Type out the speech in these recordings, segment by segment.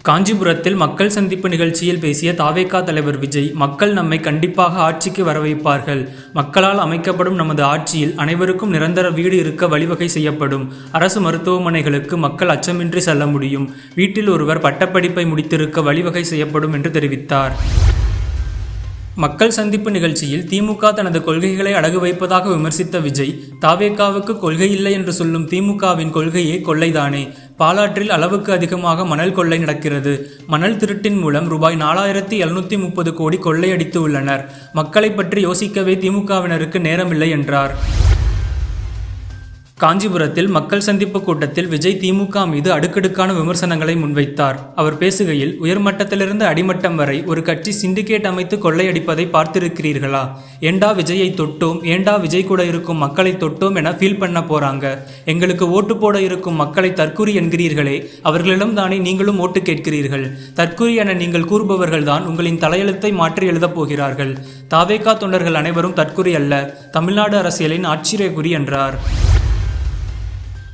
காஞ்சிபுரத்தில் மக்கள் சந்திப்பு நிகழ்ச்சியில் பேசிய தாவேகா தலைவர் விஜய், மக்கள் நம்மை கண்டிப்பாக ஆட்சிக்கு வரவைப்பார்கள். மக்களால் அமைக்கப்படும் நமது ஆட்சியில் அனைவருக்கும் நிரந்தர வீடு இருக்க வழிவகை செய்யப்படும். அரசு மருத்துவமனைகளுக்கு மக்கள் அச்சமின்றி செல்ல முடியும். வீட்டில் ஒருவர் பட்டப்படிப்பை முடித்திருக்க வழிவகை செய்யப்படும் என்று தெரிவித்தார். மக்கள் சந்திப்பு நிகழ்ச்சியில் திமுக தனது கொள்கைகளை அடகு வைப்பதாக விமர்சித்த விஜய், தாவேகாவுக்கு கொள்கை இல்லை என்று சொல்லும் திமுகவின் கொள்கையே கொள்ளைதானே. பாலாற்றில் அளவுக்கு அதிகமாக மணல் கொள்ளை நடக்கிறது. மணல் திருட்டின் மூலம் ரூபாய் 4730 கோடி கொள்ளையடித்து உள்ளனர். மக்களை பற்றி யோசிக்கவே திமுகவினருக்கு நேரமில்லை என்றார். காஞ்சிபுரத்தில் மக்கள் சந்திப்பு கூட்டத்தில் விஜய் திமுக மீது அடுக்கடுக்கான விமர்சனங்களை முன்வைத்தார். அவர் பேசுகையில், உயர்மட்டத்திலிருந்து அடிமட்டம் வரை ஒரு கட்சி சிண்டிகேட் அமைத்து கொள்ளையடிப்பதை பார்த்திருக்கிறீர்களா? ஏண்டா விஜயை தொட்டோம், ஏண்டா விஜய் கூட இருக்கும் மக்களை தொட்டோம் என ஃபீல் பண்ண போறாங்க. எங்களுக்கு ஓட்டு போட இருக்கும் மக்களை தற்குறி என்கிறீர்களே, அவர்களிடம் தானே நீங்களும் ஓட்டு கேட்கிறீர்கள். தற்குறி என நீங்கள் கூறுபவர்கள் தான் உங்களின் தலையெழுத்தை மாற்றி எழுதப் போகிறார்கள். தாவேகா தொண்டர்கள் அனைவரும் தற்குறி அல்ல, தமிழ்நாடு அரசியலின் ஆச்சரியக்குறி என்றார்.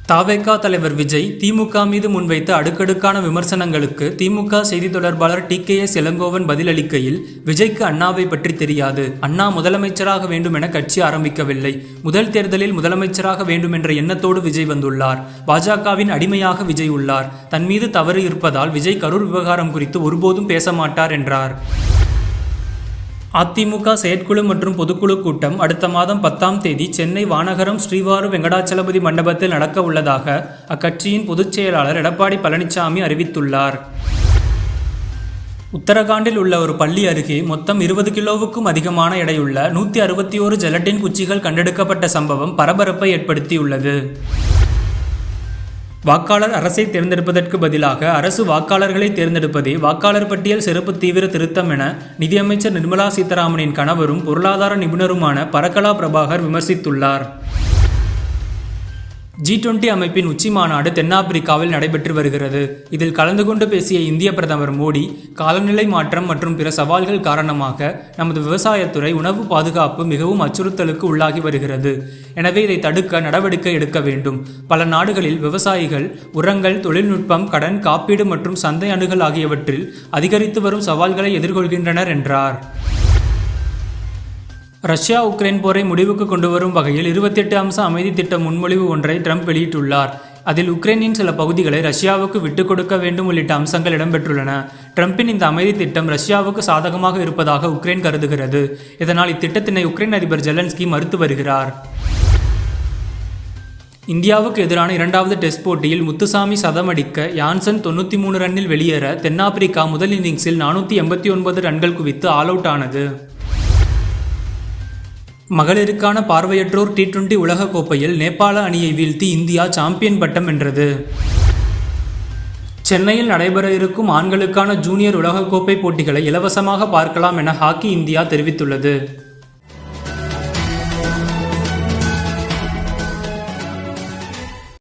தாவேகா தலைவர் விஜய் திமுக மீது முன்வைத்த அடுக்கடுக்கான விமர்சனங்களுக்கு திமுக செய்தி தொடர்பாளர் TKS இளங்கோவன் பதிலளிக்கையில், விஜய்க்கு அண்ணாவை பற்றி தெரியாது. அண்ணா முதலமைச்சராக வேண்டும் என கட்சி ஆரம்பிக்கவில்லை. முதல் தேர்தலில் முதலமைச்சராக வேண்டும் என்ற எண்ணத்தோடு விஜய் வந்துள்ளார். பாஜகவின் அடிமையாக விஜய் உள்ளார். தன் மீது தவறு இருப்பதால் விஜய் கரூர் விவகாரம் குறித்து ஒருபோதும் பேச மாட்டார் என்றார். அதிமுக செயற்குழு மற்றும் பொதுக்குழு கூட்டம் அடுத்த மாதம் 10ஆம் தேதி சென்னை வானகரம் ஸ்ரீவாரு வெங்கடாச்சலபதி மண்டபத்தில் நடக்க உள்ளதாக அக்கட்சியின் பொதுச் செயலாளர் எடப்பாடி பழனிசாமி அறிவித்துள்ளார். உத்தரகாண்டில் உள்ள ஒரு பள்ளி அருகே மொத்தம் 20 கிலோவுக்கும் அதிகமான எடையுள்ள 161 ஜெலட்டின் குச்சிகள் கண்டெடுக்கப்பட்ட சம்பவம் பரபரப்பை ஏற்படுத்தியுள்ளது. வாக்காளர் அரசை தேர்ந்தெடுப்பதற்கு பதிலாக அரசு வாக்காளர்களை தேர்ந்தெடுப்பதே வாக்காளர் பட்டியல் சிறப்பு தீவிர திருத்தம் என நிதியமைச்சர் நிர்மலா சீதாராமனின் கணவரும் பொருளாதார நிபுணருமான பரக்கலா பிரபாகர் விமர்சித்துள்ளார். G20 அமைப்பின் உச்சி மாநாடு தென்னாப்பிரிக்காவில் நடைபெற்று வருகிறது. இதில் கலந்து கொண்டு பேசிய இந்திய பிரதமர் மோடி, காலநிலை மாற்றம் மற்றும் பிற சவால்கள் காரணமாக நமது விவசாயத்துறை உணவு பாதுகாப்பு மிகவும் அச்சுறுத்தலுக்கு உள்ளாகி வருகிறது. எனவே இதை தடுக்க நடவடிக்கை எடுக்க வேண்டும். பல நாடுகளில் விவசாயிகள் உரங்கள், தொழில்நுட்பம், கடன், காப்பீடு மற்றும் சந்தை அணுகல் ஆகியவற்றில் அதிகரித்து வரும் சவால்களை எதிர்கொள்கின்றனர் என்றார். ரஷ்யா உக்ரைன் போரை முடிவுக்கு கொண்டு வரும் வகையில் 28 அம்ச அமைதி திட்ட முன்மொழிவு ஒன்றை ட்ரம்ப் வெளியிட்டுள்ளார். அதில் உக்ரைனின் சில பகுதிகளை ரஷ்யாவுக்கு விட்டுக் கொடுக்க வேண்டும் உள்ளிட்ட அம்சங்கள் இடம்பெற்றுள்ளன. ட்ரம்பின் இந்த அமைதி திட்டம் ரஷ்யாவுக்கு சாதகமாக இருப்பதாக உக்ரைன் கருதுகிறது. இதனால் இத்திட்டத்தினை உக்ரைன் அதிபர் ஜெலன்ஸ்கி மறுத்து வருகிறார். இந்தியாவுக்கு எதிரான 2வது டெஸ்ட் போட்டியில் முத்துசாமி சதமடிக்க யான்சன் 93 ரன்னில் வெளியேற தென்னாப்பிரிக்கா முதல் இன்னிங்ஸில் 489 ரன்கள் குவித்து ஆல் அவுட் ஆனது. மகளிருக்கான பார்வையற்றோர் T20 உலகக் கோப்பையில் நேபாள அணியை வீழ்த்தி இந்தியா சாம்பியன் பட்டம் வென்றது. சென்னையில் நடைபெற இருக்கும் ஆண்களுக்கான ஜூனியர் உலகக்கோப்பை போட்டிகளை இலவசமாக பார்க்கலாம் என ஹாக்கி இந்தியா தெரிவித்துள்ளது.